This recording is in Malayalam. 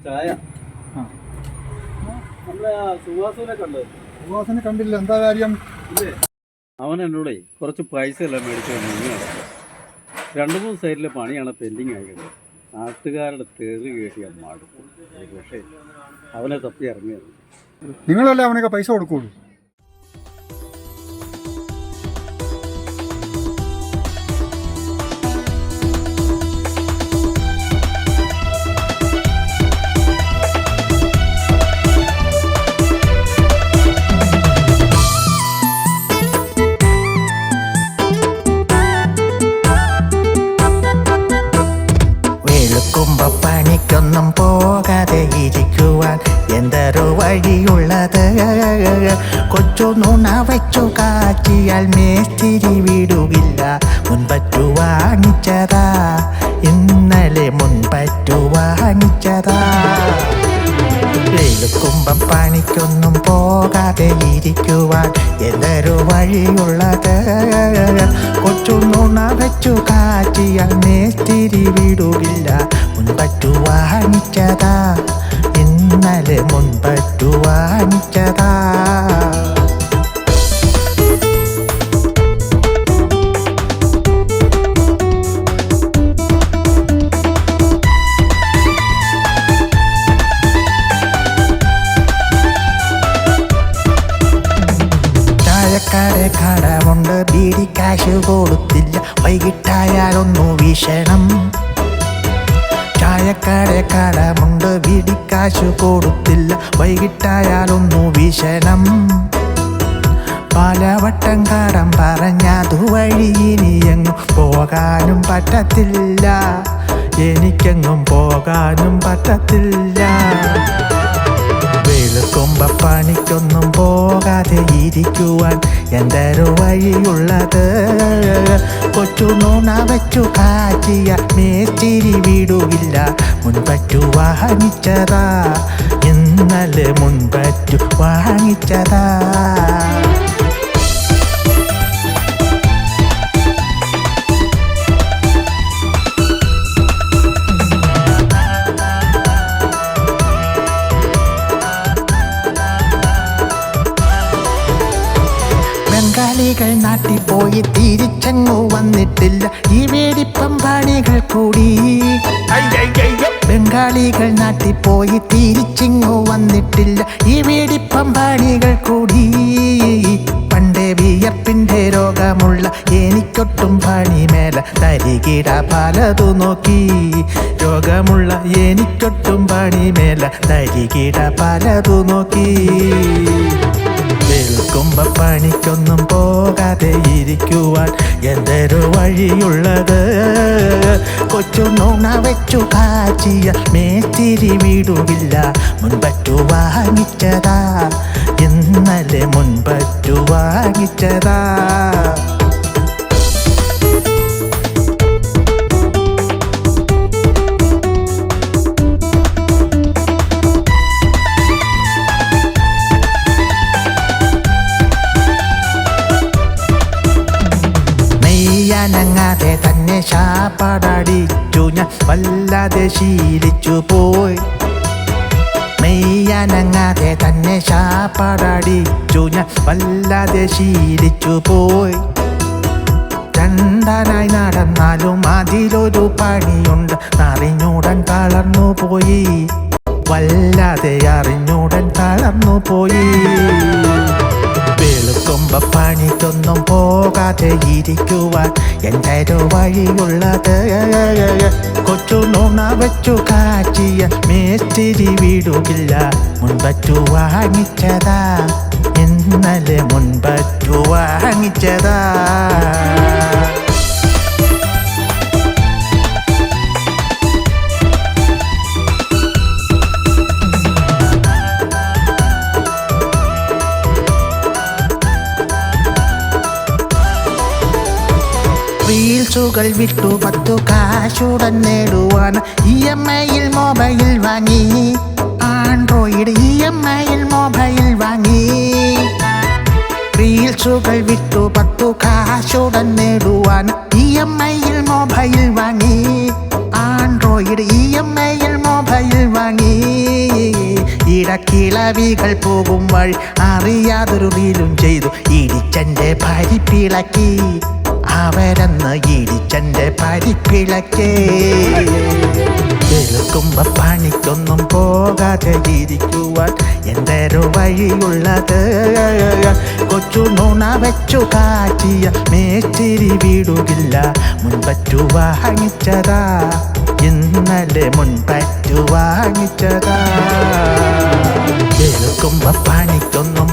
ചായ സുഹാസിനെ കണ്ടില്ല, എന്താ കാര്യം? അവൻ എന്നോടേ കുറച്ച് പൈസ എല്ലാം മേടിച്ചു നടക്കും. 2-3 സൈഡിലെ പണിയാണ് പെൻഡിങ് ആയത്. നാട്ടുകാരുടെ തെറി കേട്ടിയ മടുത്തു. പക്ഷേ അവനെ തപ്പി ഇറങ്ങിയത്. നിങ്ങളല്ലേ അവനൊക്കെ പൈസ കൊടുക്കുള്ളൂ? പണിക്കൊന്നും പോകാതെ ഇരിക്കുവാൻ എന്തൊരു വഴിയുള്ളത്? കൊച്ചു നുണ വെച്ചു കാച്ചിയാൽ മേസ്തിരി വിടുകില്ല. മുൻപറ്റു വാങ്ങിച്ചതാ, ഇന്നലെ മുൻപറ്റു വാങ്ങിച്ചതാ. വെളുക്കുമ്പം പണിക്കൊന്നും പോകാതെ ഇരിക്കുവാൻ എന്തൊരു വഴിയുള്ളത്? കൊച്ചു നുണ വെച്ചു കാച്ചിയാൽ മേസ്തിരി വിടുകില്ല. മുൻപറ്റു വാങ്ങിച്ചതാ, ഇന്നലെ മുൻപറ്റു വാങ്ങിച്ചതാ. ചായക്കാരെ കടമുണ്ട്, ബീഡി കാശ് കൊടുത്തില്ല. വൈകിട്ടായാലൊന്നു വീശണം. ചായക്കാരെ കടമുണ്ട്, ബീഡി കാശ് കൊടുത്തില്ല. വൈകിട്ടായാലൊന്നു വീശണം. പലവട്ടം കടം പറഞ്ഞതുവഴി ഇനിയെങ്ങും പോകാനും പറ്റത്തില്ല. എനിക്കെങ്ങും പോകാനും പറ്റത്തില്ല. വെളുക്കുമ്പ പണിക്കൊന്നും പോകാതെ ഇരിക്കുവാൻ എന്തൊരു വഴിയുള്ളത്? കൊച്ചു നുണ വെച്ചു കാച്ചിയ മേസ്തിരി വിടുകില്ല. മുൻപറ്റു വാങ്ങിച്ചതാ, ഇന്നലെ മുൻപറ്റു വാങ്ങിച്ചതാ. ബംഗാളികൾ നാട്ടിൽ പോയി തിരിച്ചങ്ങു വന്നിട്ടില്ല. ഈ വേടിപ്പം പണികൾ കൂടി. ബംഗാളികൾ നാട്ടിൽ പോയി തിരിച്ചിങ്ങു വന്നിട്ടില്ല. ഈ വേടിപ്പം പണികൾ കൂടി. പണ്ടേ വിയർപ്പിന്റെ രോഗമുള്ള എനിക്കൊട്ടും പണിമേല തരികിട പലതു നോക്കി. രോഗമുള്ള എനിക്കൊട്ടും പണിമേല തരികിട പലതു നോക്കി. വെളുക്കുമ്പ പണിക്കൊന്നും പോകാതെ ഇരിക്കുവാൻ എന്തൊരു വഴിയുള്ളത്? കൊച്ചു നുണ വെച്ചു കാച്ചിയ മേസ്തിരി വിടുകില്ല. മുൻപറ്റു വാങ്ങിച്ചതാ, ഇന്നലെ മുൻപറ്റു വാങ്ങിച്ചതാ. ാതെ തന്നെ ശാപ്പാടടിച്ചു ഞാൻ വല്ലാതെ ശീലിച്ചു പോയി. മെയ്യാനങ്ങാതെ തന്നെ ശാപ്പാടടിച്ചു ഞാൻ വല്ലാതെ ശീലിച്ചു പോയി. രണ്ടാനായി നടന്നാലും അതിലൊരു പണിയുണ്ട്. അറിഞ്ഞുടൻ തളർന്നു പോയി, വല്ലാതെ അറിഞ്ഞുടൻ തളർന്നു പോയി. വെളുക്കുമ്പ പണിക്കൊന്നും പോകാതെ ഇരിക്കുവാൻ എന്തൊരു വഴിയുള്ളത്? കൊച്ചു നുണ വെച്ചു കാച്ചിയ മേസ്തിരി വിടുകില്ല. മുൻപറ്റു വാങ്ങിച്ചതാ, ഇന്നലെ മുൻപറ്റു വാങ്ങിച്ചതാ. റീൽസുകൾ വിട്ടു 10 കാശുടൻ നേടുവാൻ EMI-യിൽ മൊബൈൽ വാങ്ങി. ആൻഡ്രോയിഡ് EMI-യിൽ മൊബൈൽ വാങ്ങി. റീൽസുകൾ വിട്ടു 10 കാശുടൻ നേടുവാൻ EMI-യിൽ മൊബൈൽ വാങ്ങി. ആൻഡ്രോയിഡ് EMI-യിൽ മൊബൈൽ വാങ്ങി. കിളവികൾ പോകും വഴി അറിയാതൊരു റീലും ചെയ്തു ഇടിച്ചന്റെ പരിപ്പിളക്കി അവരെന്ന് ഇടിച്ചന്റെ പരിപ്പിളക്കേ കേൾക്കുമ്പോ പണിക്കൊന്നും പോകാതെ ഇരിക്കുവാൻ എന്തൊരു വഴിയുള്ളത് കൊച്ചു നുണ വെച്ചു കാറ്റിയ മേച്ചിരി വീടുകില്ല മുൻപറ്റു വാങ്ങിച്ചതാ ഇന്നലെ മുൻപറ്റു വാങ്ങിച്ചതാ കേൾക്കുമ്പോ പണിക്കൊന്നും